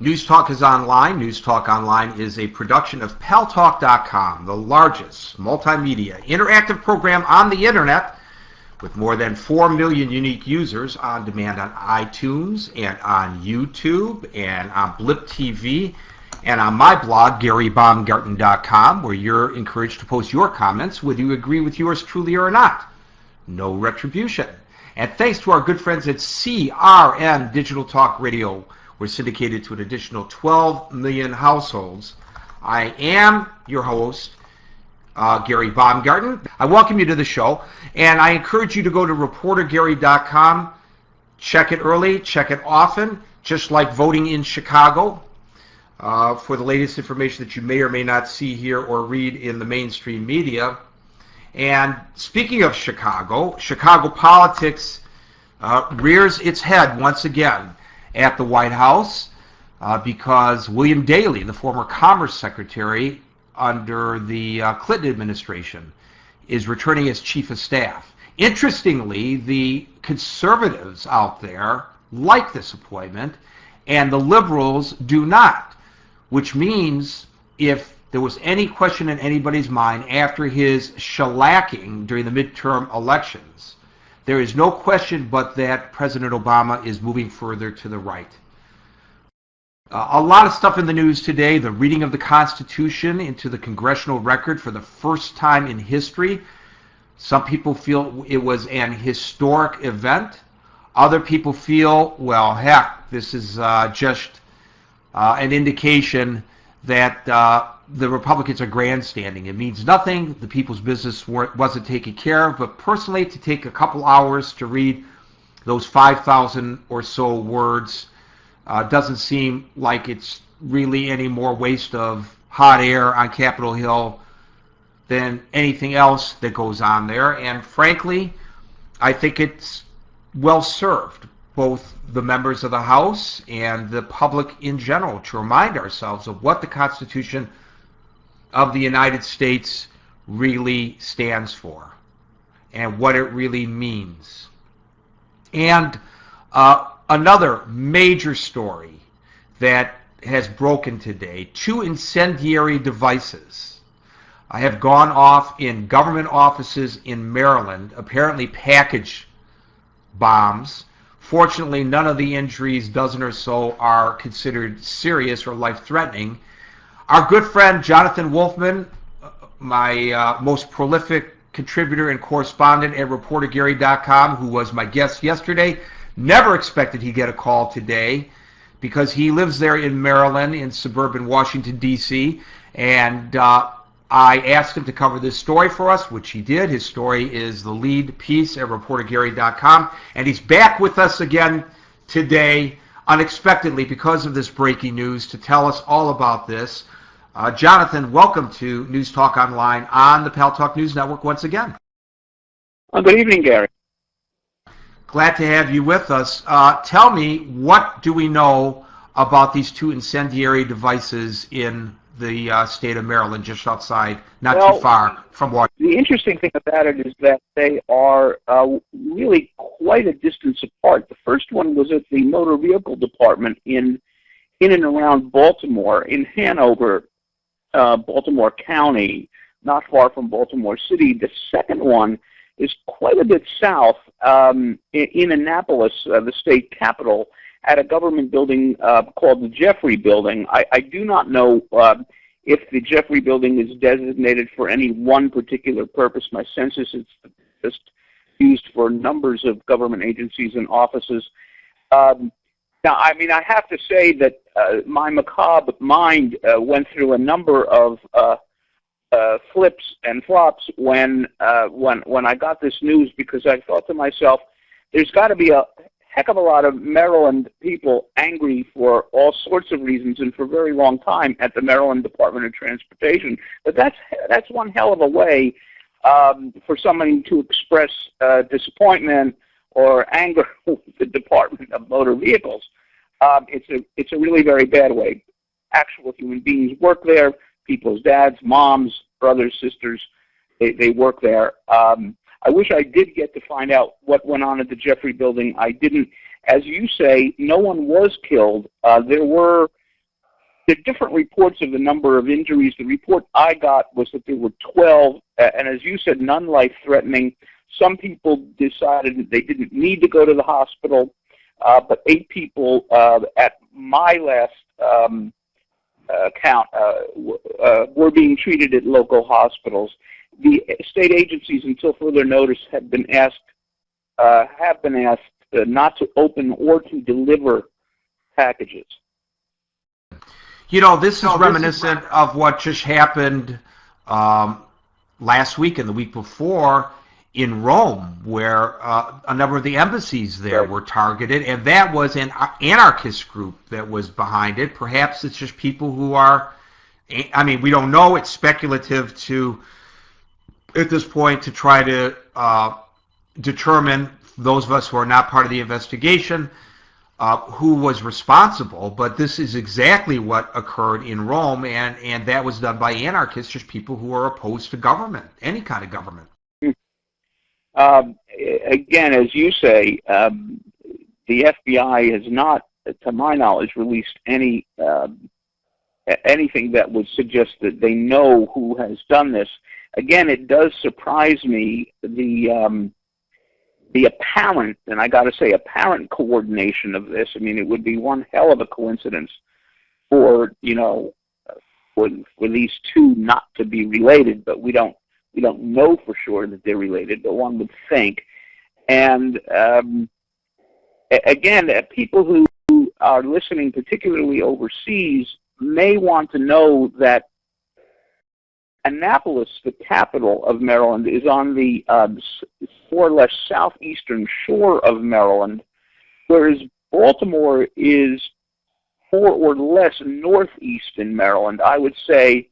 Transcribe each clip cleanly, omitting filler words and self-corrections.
News Talk is online. News Talk Online is a production of paltalk.com, the largest multimedia interactive program on the internet with more than 4 million unique users on demand on iTunes and on YouTube and on Blip TV and on my blog, GaryBaumgarten.com, where you're encouraged to post your comments, whether you agree with yours truly or not. No retribution. And thanks to our good friends at CRN Digital Talk Radio, we're syndicated to an additional 12 million households. I am your host, Gary Baumgarten. I welcome you to the show, and I encourage you to go to reportergary.com. Check it early, check it often, just like voting in Chicago, for the latest information that you may or may not see here or read in the mainstream media. And speaking of Chicago, Chicago politics rears its head once again at the White House because William Daley, the former Commerce Secretary under the Clinton administration, is returning as Chief of Staff. Interestingly, the conservatives out there like this appointment, and the liberals do not, which means if there was any question in anybody's mind after his shellacking during the midterm elections, there is no question but that President Obama is moving further to the right. A lot of stuff in the news today. The reading of the Constitution into the congressional record for the first time in history. Some people feel it was an historic event. Other people feel, well, heck, this is just an indication that the Republicans are grandstanding. It means nothing. The people's business wasn't taken care of. But personally, to take a couple hours to read those 5,000 or so words doesn't seem like it's really any more waste of hot air on Capitol Hill than anything else that goes on there. And frankly, I think it's well served, both the members of the House and the public in general, to remind ourselves of what the Constitution of the United States really stands for and what it really means. And another major story that has broken today: 2 incendiary devices have gone off in government offices in Maryland, apparently package bombs. Fortunately, none of the injuries, dozen or so, are considered serious or life-threatening. Our good friend Jonathan Wolfman, my most prolific contributor and correspondent at reportergary.com, who was my guest yesterday, never expected he'd get a call today because he lives there in Maryland, in suburban Washington, D.C., and I asked him to cover this story for us, which he did. His story is the lead piece at reportergary.com, and he's back with us again today, unexpectedly, because of this breaking news, to tell us all about this. Jonathan, welcome to News Talk Online on the Pal Talk News Network once again. Well, good evening, Gary. Glad to have you with us. Tell me, what do we know about these 2 incendiary devices in the state of Maryland, just outside, not too far from Washington? The interesting thing about it is that they are really quite a distance apart. The first one was at the motor vehicle department in and around Baltimore, in Hanover, Baltimore County, not far from Baltimore City. The second one is quite a bit south, in Annapolis, the state capital, at a government building called the Jeffrey Building. I do not know if the Jeffrey Building is designated for any one particular purpose. My sense is it's just used for numbers of government agencies and offices. Now, I mean, I have to say that my macabre mind went through a number of flips and flops when I got this news, because I thought to myself, there's got to be a heck of a lot of Maryland people angry for all sorts of reasons and for a very long time at the Maryland Department of Transportation. But that's one hell of a way for somebody to express disappointment or anger with the Department of Motor Vehicles. It's a really very bad way. Actual human beings work there. People's dads, moms, brothers, sisters, they work there. I wish I did get to find out what went on at the Jeffrey Building. I didn't. As you say, no one was killed. There were There are different reports of the number of injuries. The report I got was that there were 12, and as you said, none life-threatening. Some people decided that they didn't need to go to the hospital, but 8 people at my last count were being treated at local hospitals. The state agencies, until further notice, have been asked not to open or to deliver packages. You know, this is reminiscent of what just happened last week and the week before in Rome, where a number of the embassies there were targeted, and that was an anarchist group that was behind it. Perhaps it's just people who are, I mean, we don't know. It's speculative to, at this point, to try to determine, those of us who are not part of the investigation, who was responsible, but this is exactly what occurred in Rome, and that was done by anarchists, just people who are opposed to government, any kind of government. Again, as you say, the FBI has not, to my knowledge, released anything that would suggest that they know who has done this. Again, it does surprise me the apparent, and I got to say, apparent coordination of this. I mean, it would be one hell of a coincidence for for these two not to be related, but we don't know for sure that they're related, but one would think. And again, people who are listening, particularly overseas, may want to know that Annapolis, the capital of Maryland, is on the more or less southeastern shore of Maryland, whereas Baltimore is more or less northeast in Maryland. I would say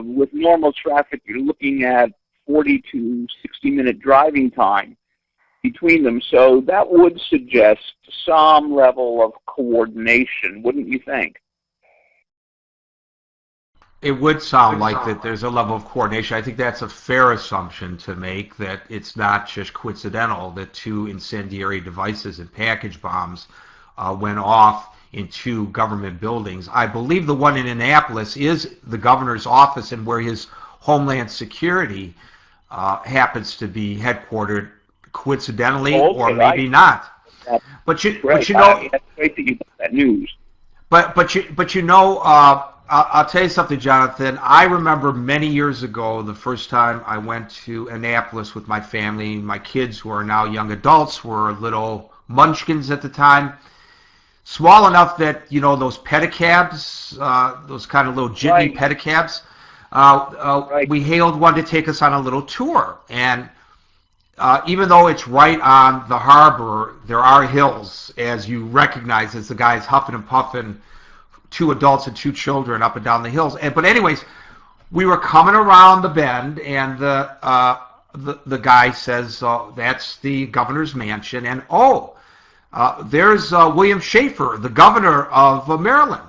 with normal traffic, you're looking at 40 to 60-minute driving time between them. So that would suggest some level of coordination, wouldn't you think? It would sound like that there's a level of coordination. I think that's a fair assumption to make, that it's not just coincidental that 2 incendiary devices and package bombs went off in 2 government buildings. I believe the one in Annapolis is the governor's office, and where his Homeland Security happens to be headquartered, coincidentally, or maybe not. But you know, that's great that you got that news. But you know, I'll tell you something, Jonathan. I remember many years ago, the first time I went to Annapolis with my family. My kids, who are now young adults, were little munchkins at the time. Small enough that, you know, those pedicabs, those kind of little jitney pedicabs, we hailed one to take us on a little tour. And even though it's right on the harbor, there are hills, as you recognize, as the guy's huffing and puffing, 2 adults and 2 children up and down the hills. But anyways, we were coming around the bend, and the guy says, that's the governor's mansion, and there's William Schaefer, the governor of Maryland.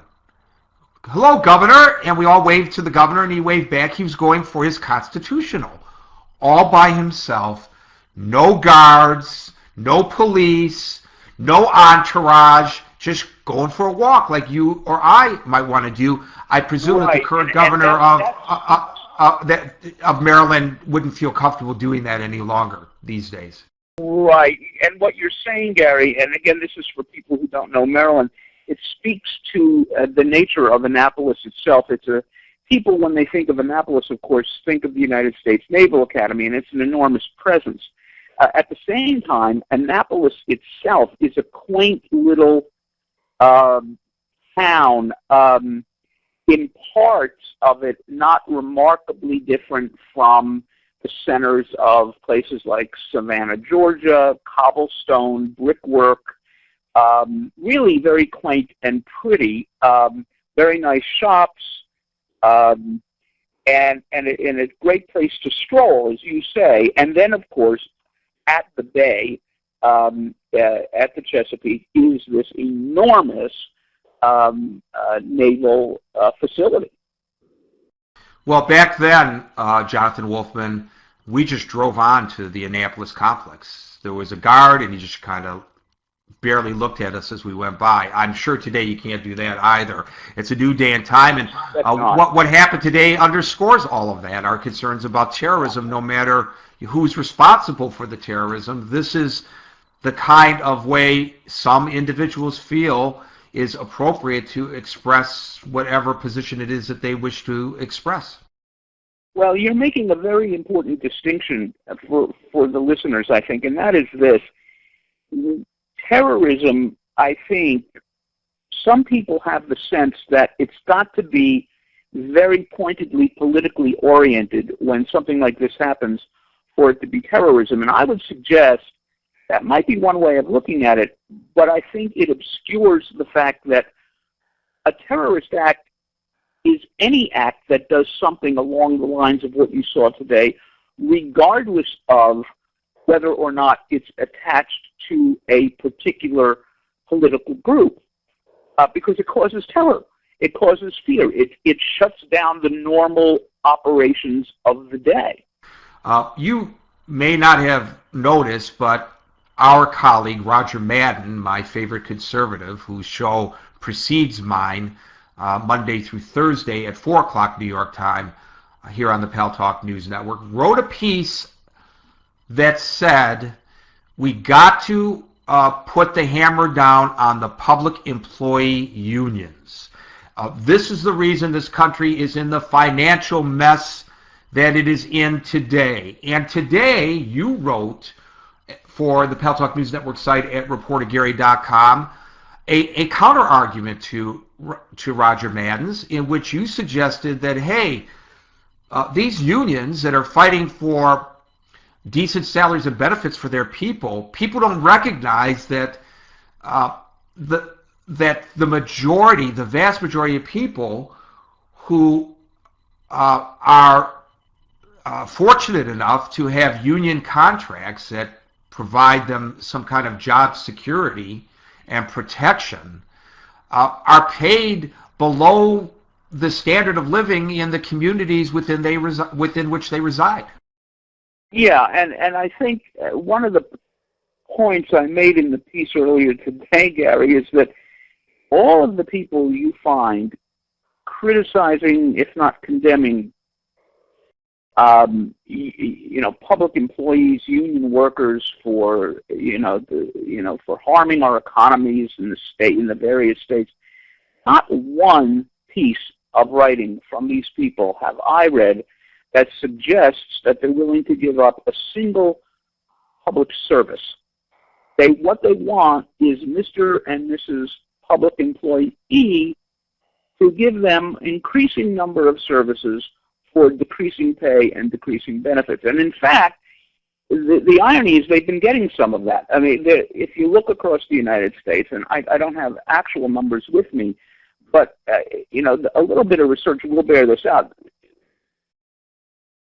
Hello, governor. And we all waved to the governor, and he waved back. He was going for his constitutional, all by himself. No guards, no police, no entourage, just going for a walk like you or I might want to do. I presume that the current governor of Maryland wouldn't feel comfortable doing that any longer these days. Right. And what you're saying, Gary, and again, this is for people who don't know Maryland, it speaks to the nature of Annapolis itself. People, when they think of Annapolis, of course, think of the United States Naval Academy, and it's an enormous presence. At the same time, Annapolis itself is a quaint little town, in parts of it not remarkably different from the centers of places like Savannah, Georgia, cobblestone, brickwork, really very quaint and pretty, very nice shops, and a great place to stroll, as you say. And then, of course, at the bay, at the Chesapeake, is this enormous naval facility. Well, back then, Jonathan Wolfman, we just drove on to the Annapolis complex. There was a guard, and he just kind of barely looked at us as we went by. I'm sure today you can't do that either. It's a new day and time, and what happened today underscores all of that. Our concerns about terrorism, no matter who's responsible for the terrorism, this is the kind of way some individuals feel is appropriate to express whatever position it is that they wish to express. Well, you're making a very important distinction for the listeners, I think, and that is this. Terrorism, I think, some people have the sense that it's got to be very pointedly politically oriented when something like this happens for it to be terrorism. And I would suggest that might be one way of looking at it, but I think it obscures the fact that a terrorist act is any act that does something along the lines of what you saw today, regardless of whether or not it's attached to a particular political group, because it causes terror. It causes fear. It shuts down the normal operations of the day. You may not have noticed, but our colleague Roger Madden, my favorite conservative, whose show precedes mine, Monday through Thursday at 4 o'clock New York time, here on the Pal Talk News Network, wrote a piece that said we got to put the hammer down on the public employee unions. This is the reason this country is in the financial mess that it is in today. And today you wrote for the Pal Talk News Network site at reportergary.com a counter-argument to Roger Madden's, in which you suggested that, hey, these unions that are fighting for decent salaries and benefits for their people don't recognize that the majority, the vast majority of people who are fortunate enough to have union contracts that provide them some kind of job security and protection are paid below the standard of living in the communities within which they reside. Yeah, and I think one of the points I made in the piece earlier today, Gary, is that all of the people you find criticizing, if not condemning, public employees, union workers for for harming our economies in the various states, not one piece of writing from these people have I read that suggests that they're willing to give up a single public service. What they want is Mr. and Mrs. Public Employee to give them increasing number of services for decreasing pay and decreasing benefits. And in fact, the irony is they've been getting some of that. I mean, if you look across the United States, and I don't have actual numbers with me, but a little bit of research will bear this out.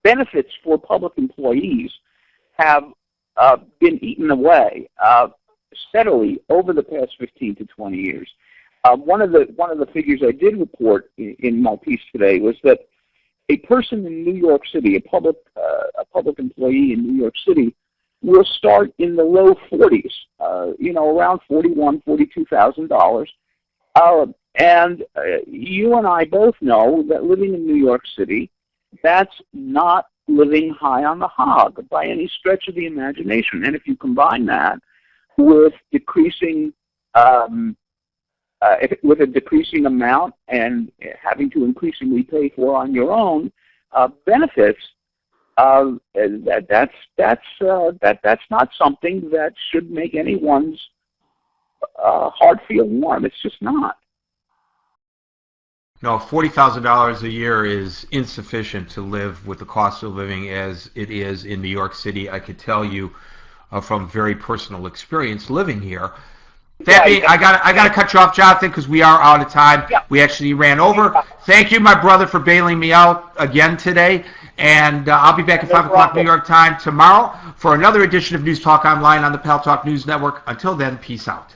Benefits for public employees have been eaten away steadily over the past 15 to 20 years. One of the figures I did report in my piece today was that a person in New York City, a public employee in New York City, will start in the low 40s, around $41,000, $42,000. And you and I both know that living in New York City, that's not living high on the hog by any stretch of the imagination. And if you combine that with decreasing with a decreasing amount and having to increasingly pay for on your own benefits, that's not something that should make anyone's heart feel warm. It's just not. No, $40,000 a year is insufficient to live with the cost of living as it is in New York City. I could tell you from very personal experience living here. That being, I got to cut you off, Jonathan, because we are out of time. Yeah. We actually ran over. Thank you, my brother, for bailing me out again today. And I'll be back at 5 o'clock New York time tomorrow for another edition of News Talk Online on the Pal Talk News Network. Until then, peace out.